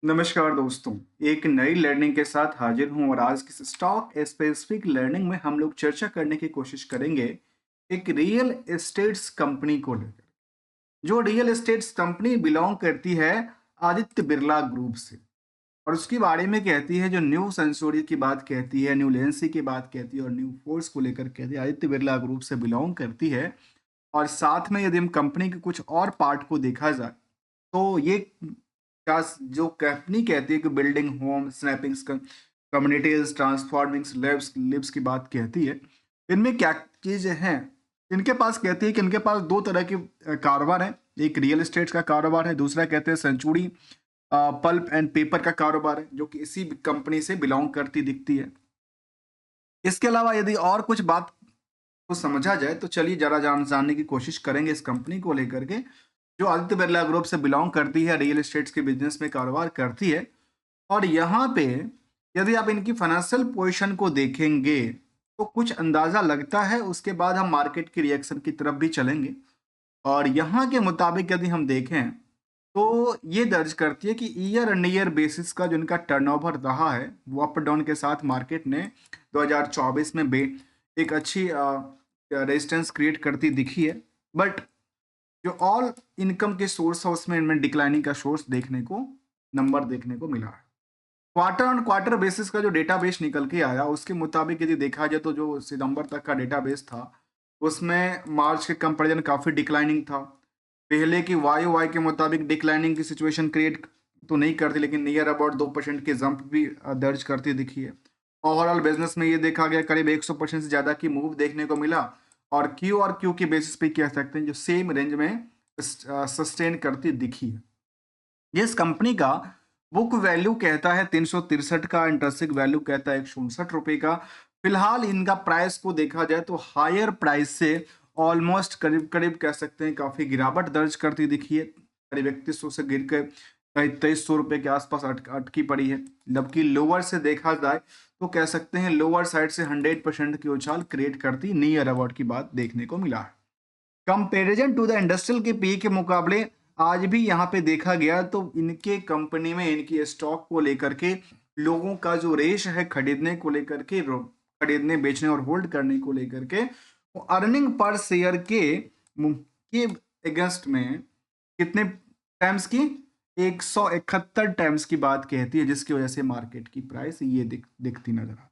नमस्कार दोस्तों। एक नई लर्निंग के साथ हाजिर हूं और आज की स्टॉक स्पेसिफिक लर्निंग में हम लोग चर्चा करने की कोशिश करेंगे एक रियल एस्टेट्स कंपनी को लेकर। जो रियल एस्टेट्स कंपनी बिलोंग करती है आदित्य बिरला ग्रुप से और उसके बारे में कहती है, जो न्यू सेंचुरी की बात कहती है, न्यू लेंसी की बात कहती है और न्यू फोर्स को लेकर कहती है, आदित्य बिरला ग्रुप से बिलोंग करती है। और साथ में यदि हम कंपनी के कुछ और पार्ट को देखा जाए तो ये क्या जो कंपनी कहती है कि building home snapping communities transforming lives lives की बात कहती है। इनमें क्या चीजें हैं? इनके पास कहती है कि इनके पास दो तरह के कारोबार है। एक रियल एस्टेट का कारोबार है, दूसरा कहते हैं सेंचुरी पल्प एंड पेपर का कारोबार है, जो कि इसी कंपनी से बिलोंग करती दिखती है। इसके अलावा यदि और कुछ बात को समझा जाए तो चलिए जरा जानने की कोशिश करेंगे इस कंपनी को लेकर के, जो आदित्य बिरला ग्रुप से बिलोंग करती है, रियल एस्टेट्स के बिजनेस में कारोबार करती है। और यहाँ पे यदि आप इनकी फाइनेंशियल पोजीशन को देखेंगे तो कुछ अंदाजा लगता है। उसके बाद हम मार्केट की रिएक्शन की तरफ भी चलेंगे। और यहाँ के मुताबिक यदि हम देखें तो ये दर्ज करती है कि ईयर एंड ईयर बेसिस का जो इनका टर्नओवर रहा है वो अप डाउन के साथ मार्केट ने 2024 में एक अच्छी रेजिस्टेंस क्रिएट करती दिखी है। बट जो ऑल इनकम के सोर्स है उसमें इनमें डिक्लाइनिंग का सोर्स नंबर देखने को मिला है। क्वार्टर ऑन क्वार्टर बेसिस का जो डेटाबेस निकल के आया उसके मुताबिक यदि देखा जाए तो जो सितंबर तक का डेटाबेस था उसमें मार्च के कंपैरिजन काफी डिक्लाइनिंग था। पहले की वाई वाई के मुताबिक डिक्लाइनिंग की सिचुएशन क्रिएट तो नहीं करती, लेकिन नियर अबाउट 2% की जंप भी दर्ज करती दिखी है। ओवरऑल बिजनेस में ये देखा गया करीब 100% से ज्यादा की मूव देखने को मिला। और क्यू के बेसिस पे कह सकते हैं जो सेम रेंज में सस्टेन करती दिखी है। जिस कंपनी का बुक वैल्यू कहता है 363 का, इंटरेस्टिंग वैल्यू कहता है 167 रुपए का। फिलहाल इनका प्राइस को देखा जाए तो हायर प्राइस से ऑलमोस्ट करीब करीब कह सकते हैं काफी गिरावट दर्ज करती दिखी है। करीब 3100 से गिर के करीब 2300 रुपए के आसपास अटकी पड़ी है। जबकि लोअर से देखा जाए तो कह सकते हैं लोअर साइड से 100% की उछाल क्रिएट करती नियर अबाउट की बात देखने को मिला है। कंपेरिजन टू द इंडस्ट्रियल के पी के मुकाबले आज भी यहाँ पे देखा गया तो इनके कंपनी में इनकी स्टॉक को लेकर के लोगों का जो रेश है खरीदने को लेकर के, खरीदने बेचने और होल्ड करने को लेकर के, वो अर्निंग पर शेयर के अगेंस्ट में कितने टाइम्स की 171 टाइम्स की बात कहती है, जिसकी वजह से मार्केट की प्राइस ये दिखती नजर आती है।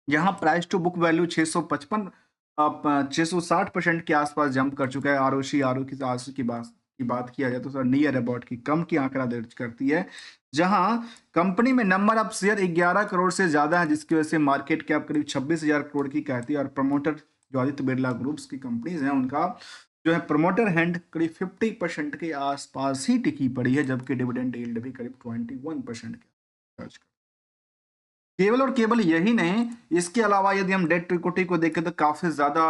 यहाँ प्राइस टू बुक वैल्यू 655 अब 660% के आसपास जंप कर चुका है। आरओसी आरओ की आरओसी की बात किया जाए तो सर नियर अबाउट की कम की आंकड़ा दर्ज करती है। जहां कंपनी में नंबर ऑफ शेयर 11 करोड़ से ज्यादा है, जिसकी वजह से मार्केट कैप करीब 26,000 करोड़ की कहती है। और प्रमोटर जो आदित्य बिरला ग्रुप्स की कंपनीज हैं उनका जो है प्रमोटर हैंड करीब 50% के आसपास ही टिकी पड़ी है, जबकि डिविडेंड यील्ड भी करीब 21% के दर्ज केवल और केवल यही नहीं, इसके अलावा यदि हम डेट टू इक्विटी को देखें तो काफी ज्यादा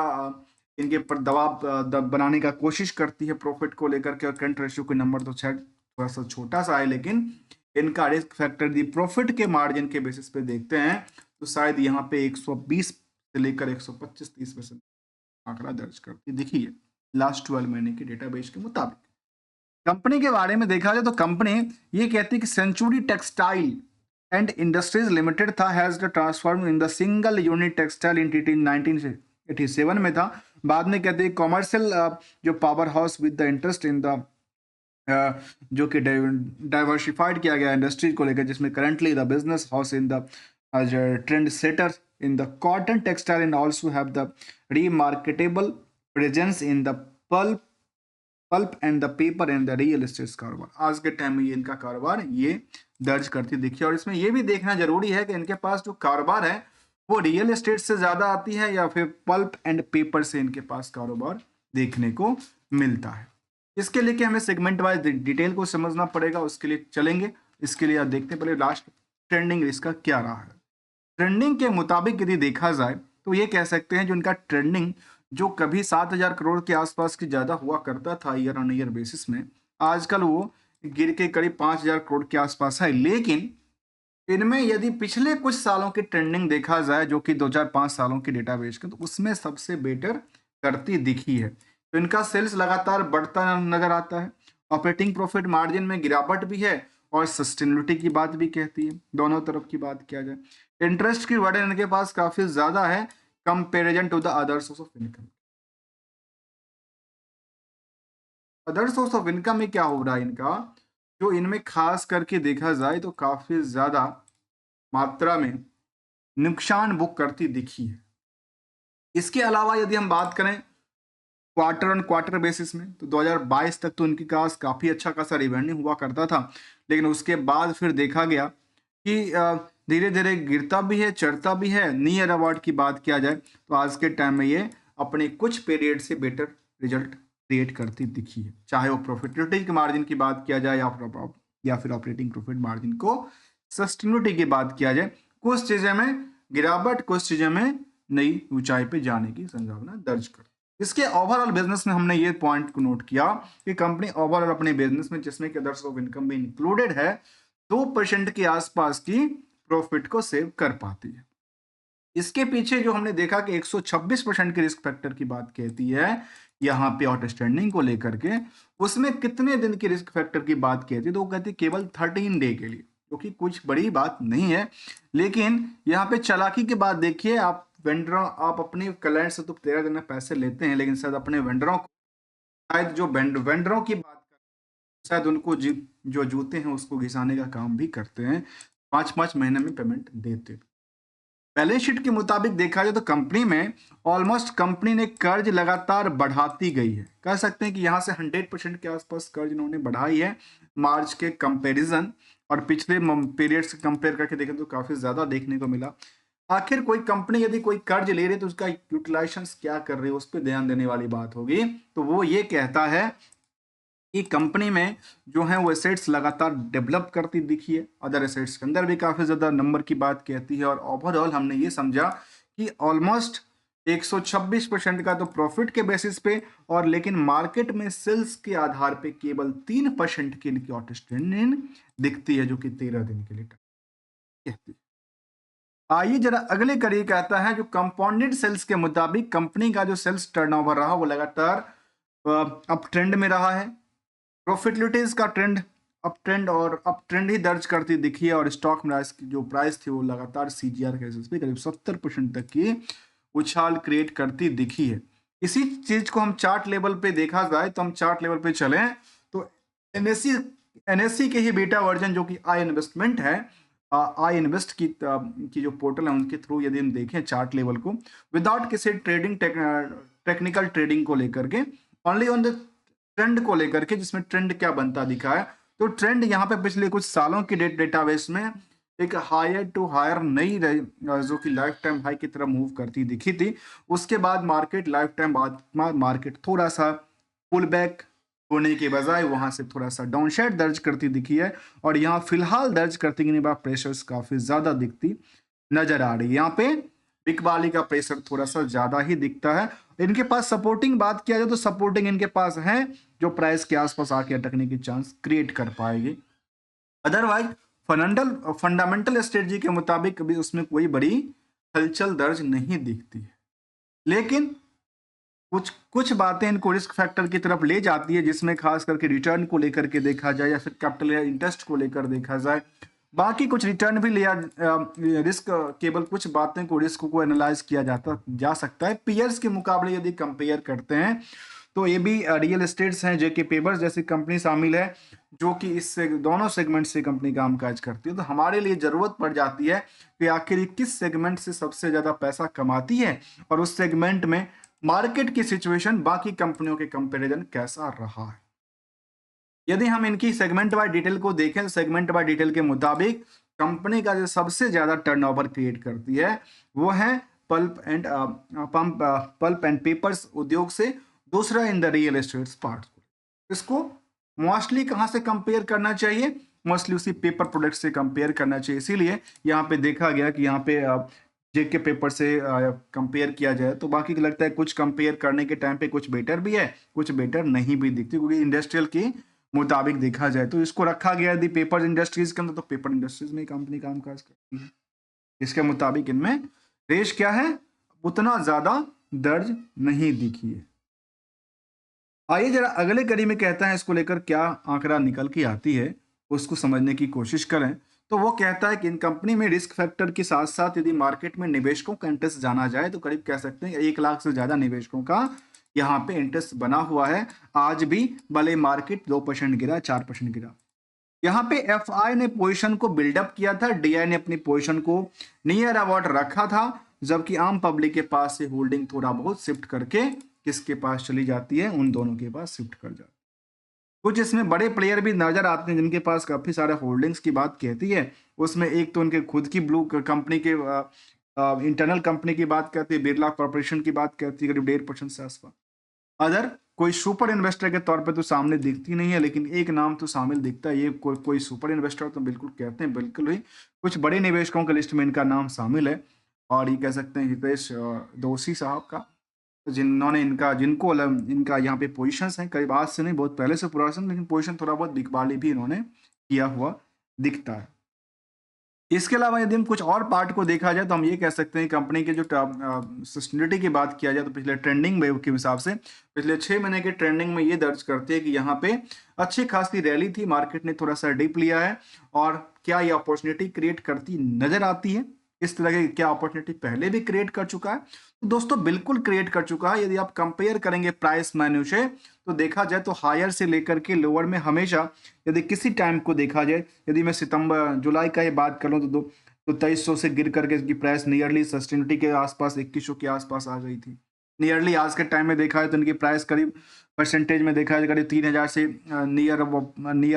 इनके पर दबाव बनाने का कोशिश करती है प्रॉफिट को लेकर के। और करंट रेशियो के नंबर तो शायद थोड़ा सा छोटा सा है, लेकिन इनका रिस्क फैक्टर दी प्रॉफिट के मार्जिन के बेसिस पे देखते हैं तो शायद यहाँ पे 120 से लेकर 125-30% आंकड़ा दर्ज करती दिखी है लास्ट 12 महीने के डेटाबेस के मुताबिक। कंपनी के बारे में देखा जाए तो कंपनी ये कहती है कि century textile and industries limited था has transform in the single unit textile entity 1987 में था। बाद में कहते हैं कॉमर्शियल जो power house with the interest in the जो कि डाइवर्सिफाइड किया गया इंडस्ट्रीज को लेकर, जिसमें currently the business house in the trend setter in the cotton textile and also have the remarkable presence in the pulp and the paper and the real estate कारोबार। आज के टाइम में ये इनका कारोबार ये दर्ज करती दिखी। और इसमें ये भी देखना जरूरी है कि इनके पास जो कारोबार है वो रियल एस्टेट से ज्यादा आती है या फिर पल्प एंड पेपर से इनके पास कारोबार देखने को मिलता है। इसके लिए कि हमें सेगमेंट वाइज डिटेल को समझना पड़ेगा, उसके लिए चलेंगे। इसके लिए आप देखते पहले लास्ट ट्रेंडिंग इसका क्या रहा है। ट्रेंडिंग के मुताबिक यदि देखा जाए तो ये कह सकते हैं जो इनका ट्रेंडिंग जो कभी 7,000 करोड़ के आसपास की ज्यादा हुआ करता था ईयर ऑन ईयर बेसिस में, आजकल वो गिर के करीब 5,000 करोड़ के आसपास है। लेकिन इनमें यदि पिछले कुछ सालों की ट्रेंडिंग देखा जाए जो कि 2005 सालों की डेटाबेस के, तो उसमें सबसे बेटर करती दिखी है। तो इनका सेल्स लगातार बढ़ता नजर आता है। ऑपरेटिंग प्रॉफिट मार्जिन में गिरावट भी है और सस्टेनेबिलिटी की बात भी कहती है, दोनों तरफ की बात किया जाए। इंटरेस्ट की बर्डन इनके पास काफी ज्यादा है comparison to the other source of income. Other source of income में क्या हो रहा है इनका, जो इनमें खास करके देखा जाए तो काफी ज्यादा मात्रा में नुकसान बुक करती दिखी है। इसके अलावा यदि हम बात करें क्वार्टर ऑन क्वार्टर बेसिस में, तो 2022 तक तो इनके पास काफी अच्छा खासा रिवेन्यू हुआ करता था, लेकिन उसके बाद फिर देखा गया कि धीरे धीरे गिरता भी है, चढ़ता भी है। नियर अवार्ड की बात किया जाए तो आज के टाइम में ये अपने कुछ पीरियड से बेटर रिजल्ट क्रिएट करती दिखी है, चाहे वो प्रॉफिटेबिलिटी के मार्जिन की बात किया जाए या फिर ऑपरेटिंग प्रॉफिट मार्जिन को सस्टेनेबिलिटी की बात किया जाए। कुछ चीजें में गिरावट, कुछ चीजें में नई ऊंचाई पे जाने की संभावना दर्ज कर। इसके ओवरऑल बिजनेस में हमने ये पॉइंट को नोट किया कि कंपनी ओवरऑल अपने बिजनेस में, जिसमें कि अदर्स ऑफ इनकम भी इंक्लूडेड है, 2% के आसपास की प्रॉफिट को सेव कर पाती है। इसके पीछे जो हमने देखा कि 126% के रिस्क फैक्टर की बात कहती है यहाँ पे आउटस्टैंडिंग को लेकर के, उसमें कितने दिन की रिस्क फैक्टर की बात कहती है, तो वो कहती है केवल 13 डे के लिए, जो कि कुछ बड़ी बात नहीं है। लेकिन यहाँ पे चालाकी की बात देखिए, आप अपने क्लाइंट से तो 13 दिन में पैसे लेते हैं, लेकिन शायद अपने वेंडरों को, शायद जो वेंडरों की बात कर, शायद उनको जो जूते हैं उसको घिसाने का काम भी करते हैं, 5-5 महीने में पेमेंट देते हैं। बैलेंस शीट के मुताबिक देखा जाए तो कंपनी में ऑलमोस्ट कंपनी ने कर्ज लगातार बढ़ाती गई है। कह सकते हैं कि यहाँ से 100% के आसपास कर्ज इन्होंने बढ़ाई है मार्च के कंपैरिजन, और पिछले पीरियड से कंपेयर करके देखें तो काफी ज्यादा देखने को मिला। आखिर कोई कंपनी यदि कोई कर्ज ले रही है तो उसका यूटिलाइजेशन क्या कर रही है, उस पर ध्यान देने वाली बात होगी। तो वो ये कहता है कि कंपनी में जो है वो एसेट्स लगातार डेवलप करती दिखी है, अदर एसेट्स के अंदर भी काफी ज्यादा नंबर की बात कहती है, और ओवरऑल हमने ये समझा कि ऑलमोस्ट 126% का तो प्रॉफिट के बेसिस पे, और लेकिन मार्केट में सेल्स के आधार पे केवल 3% की इनकी आउटस्टैंडिंग दिखती है, जो कि 13 दिन के लिए कहती है। आइए जरा अगले कड़ी कहता है जो कंपाउंडेड सेल्स के मुताबिक कंपनी का जो सेल्स टर्नओवर रहा वो लगातार अप ट्रेंड में रहा है। प्रॉफिटेबिलिटीज का ट्रेंड अप ट्रेंड ही दर्ज करती दिखी है, और स्टॉक की जो प्राइस थी वो लगातार सीजीआर के बेसिस पे करीब 70% तक की उछाल क्रिएट करती दिखी है। इसी चीज को हम चार्ट लेवल पे देखा जाए तो हम चार्ट लेवल पे चलें तो एनएससी के ही बीटा वर्जन जो कि आई इन्वेस्टमेंट है, आई इन्वेस्ट की जो पोर्टल है उनके थ्रू यदि हम देखें चार्ट लेवल को विदाउट किसी ट्रेडिंग टेक्निकल ट्रेडिंग को लेकर के, ओनली ऑन द ट्रेंड को लेकर के, जिसमें ट्रेंड क्या बनता दिखा है, तो ट्रेंड यहाँ पे पिछले कुछ सालों की डेटाबेस में एक हायर टू हायर नई जो कि लाइफ टाइम हाई की तरफ मूव करती दिखी थी। उसके बाद मार्केट लाइफ टाइम बाद मार्केट थोड़ा सा पुल बैक होने के बजाय वहां से थोड़ा सा डाउन शेड दर्ज करती दिखी है, और यहाँ फिलहाल दर्ज करते के बाद प्रेशर्स काफी ज्यादा दिखती नजर आ रही है। यहाँ पे बिग वाली का प्रेशर थोड़ा सा ज्यादा ही दिखता है। इनके पास सपोर्टिंग बात किया जाए तो सपोर्टिंग इनके पास है जो प्राइस के आसपास आके अटकने की चांस क्रिएट कर पाएगी। अदरवाइज फंडामेंटल स्ट्रेटजी के मुताबिक अभी उसमें कोई बड़ी हलचल दर्ज नहीं दिखती है, लेकिन कुछ बातें इनको रिस्क फैक्टर की तरफ ले जाती है, जिसमें खास करके रिटर्न को लेकर के देखा जाए या फिर कैपिटल या इंटरेस्ट को लेकर देखा जाए। बाकी कुछ रिटर्न भी लिया रिस्क, केवल कुछ बातें को रिस्क को एनालाइज किया जा सकता है। पीयर्स के मुकाबले यदि कंपेयर करते हैं तो ये भी रियल एस्टेट्स हैं, जेके पेपर्स जैसी कंपनी शामिल है जो कि इससे दोनों सेगमेंट से कंपनी कामकाज करती है। तो हमारे लिए जरूरत पड़ जाती है कि आखिर किस सेगमेंट से सबसे ज्यादा पैसा कमाती है, और उस सेगमेंट में मार्केट की सिचुएशन बाकी कंपनियों के कंपैरिजन कैसा रहा है। यदि हम इनकी सेगमेंट बाय डिटेल को देखें, सेगमेंट बाय डिटेल के मुताबिक कंपनी का जो सबसे ज्यादा टर्नओवर क्रिएट करती है वो है पल्प एंड पेपर्स उद्योग से, दूसरा in the real estates part. इसको मोस्टली कहां से कंपेयर करना चाहिए, मोस्टली उसी पेपर प्रोडक्ट से कंपेयर करना चाहिए। इसीलिए यहाँ पे देखा गया कि यहाँ पे जेके पेपर से कंपेयर किया जाए तो बाकी लगता है कुछ कंपेयर करने के टाइम पे कुछ बेटर भी है, कुछ बेटर नहीं भी दिखती, क्योंकि इंडस्ट्रियल के मुताबिक देखा जाए तो इसको रखा गया यदि पेपर इंडस्ट्रीज के अंदर, तो पेपर इंडस्ट्रीज में कंपनी कामकाज करती है। इसके मुताबिक इनमें रेश क्या है, उतना ज्यादा दर्ज नहीं दिखी है। आइए जरा अगले कड़ी में कहता है इसको लेकर क्या आंकड़ा निकल के आती है। उसको समझने की कोशिश करें, तो वो कहता है कि इन कंपनी में रिस्क फैक्टर के साथ-साथ यदि मार्केट में निवेशकों का इंटरेस्ट जाना जाए, तो करीब कह सकते हैं 1 लाख से ज़्यादा निवेशकों का यहाँ पे इंटरेस्ट बना हुआ है। आज भी भले मार्केट 2% गिरा, 4% गिरा। यहाँ पे एफआई ने पोजीशन को बिल्डअप किया था, डीआई ने अपनी पोजीशन को नियर अबाउट रखा था, जबकि आम पब्लिक के पास से होल्डिंग थोड़ा बहुत शिफ्ट करके किसके पास चली जाती है, उन दोनों के पास शिफ्ट कर जाती है। कुछ इसमें बड़े प्लेयर भी नजर आते हैं जिनके पास काफी सारे होल्डिंग्स की बात कहती है। उसमें एक तो उनके खुद की ब्लू कंपनी के इंटरनल कंपनी की बात करती है, बिरला कॉर्पोरेशन की बात करती है करीब 1.5% से आसपास। अदर कोई सुपर इन्वेस्टर के तौर पे तो सामने दिखती नहीं है, लेकिन एक नाम तो शामिल दिखता है, ये कोई सुपर इन्वेस्टर तो बिल्कुल कहते हैं, बिल्कुल ही कुछ बड़े निवेशकों की लिस्ट में इनका नाम शामिल है। और ये कह सकते हैं हितेश दोषी साहब का, जिन्होंने इनका यहाँ पे पोजीशंस हैं, करीब आज से नहीं बहुत पहले से पुराना, लेकिन पोजीशन थोड़ा बहुत बिकबाली भी इन्होंने किया हुआ दिखता है। इसके अलावा यदि हम कुछ और पार्ट को देखा जाए, तो हम ये कह सकते हैं कंपनी के जो सस्टेनेबिलिटी की बात किया जाए, तो पिछले ट्रेंडिंग वेव के हिसाब से पिछले 6 महीने के ट्रेंडिंग में ये दर्ज करते हैं कि यहाँ पे अच्छी खासी रैली थी, मार्केट ने थोड़ा सा डिप लिया है। और क्या ये अपॉर्चुनिटी क्रिएट करती नजर आती है? इस तरह की क्या अपॉर्चुनिटी पहले भी क्रिएट कर चुका है? तो दोस्तों बिल्कुल क्रिएट कर चुका है। यदि आप कंपेयर करेंगे प्राइस मेन्यू से, तो देखा जाए तो हायर से लेकर के लोअर में हमेशा, यदि किसी टाइम को देखा जाए, यदि मैं सितंबर जुलाई का ये बात कर लूँ, तो 2300 से गिर करके इसकी प्राइस नियरली सस्टेनिटी के आसपास 2100 के आसपास आ गई थी। नियरली आज के टाइम में देखा है तो इनकी प्राइस करीब परसेंटेज में देखा जाए करीब 3000 से नियर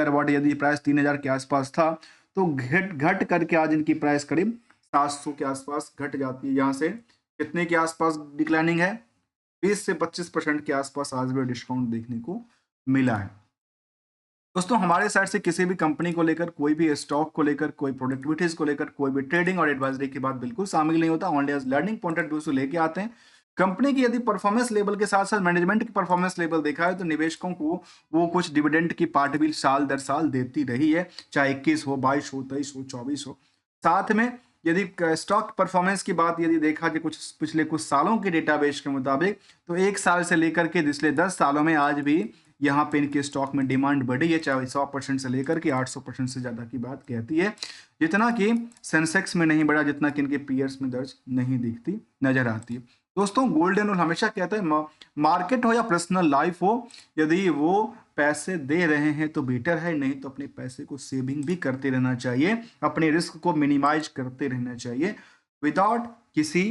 अबाउट, यदि प्राइस 3000 के आसपास था, तो घट घट करके आज इनकी प्राइस करीब 700 के आसपास घट जाती है। यहाँ से कितने के आसपास डिक्लाइनिंग है? 20 से 25% के आसपास आज भी डिस्काउंट देखने को मिला है। दोस्तों हमारे साइड से किसी भी कंपनी को लेकर, कोई भी स्टॉक को लेकर, कोई प्रोडक्टिविटीज को लेकर, कोई भी ट्रेडिंग और एडवाइजरी की बात बिल्कुल शामिल नहीं होता। Only as learning point of view से लेके आते हैं। कंपनी की यदि परफॉर्मेंस लेवल के साथ साथ मैनेजमेंट की परफॉर्मेंस लेवल देखा है, तो निवेशकों को वो कुछ डिविडेंड की पार्ट भी साल दर साल देती रही है, चाहे 21 हो, 22 हो, 23 हो, 24 हो। साथ में यदि स्टॉक परफॉर्मेंस की बात यदि देखा जाए कुछ पिछले कुछ सालों के डेटाबेस के मुताबिक, तो 1 साल से लेकर के पिछले 10 सालों में आज भी यहाँ पे इनके स्टॉक में डिमांड बढ़ी है, चाहे 100% से लेकर के 800% से ज़्यादा की बात कहती है, जितना कि सेंसेक्स में नहीं बढ़ा, जितना कि इनके पीयर्स में दर्ज नहीं दिखती नजर आती है। दोस्तों गोल्डन रूल हमेशा कहता है, मार्केट हो या पर्सनल लाइफ हो, यदि वो पैसे दे रहे हैं तो बेटर है, नहीं तो अपने पैसे को सेविंग भी करते रहना चाहिए, अपने रिस्क को मिनिमाइज करते रहना चाहिए, विदाउट किसी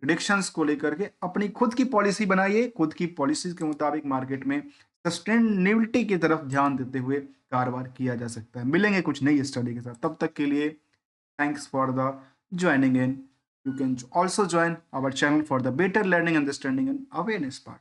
प्रिडिक्शंस को लेकर के अपनी खुद की पॉलिसी बनाइए, खुद की पॉलिसीज के मुताबिक मार्केट में सस्टेनेबिलिटी की तरफ ध्यान देते हुए कारोबार किया जा सकता है। मिलेंगे कुछ नई स्टडी के साथ, तब तक के लिए thanks for the joining in. You can also join our channel for the better learning, understanding and awareness part.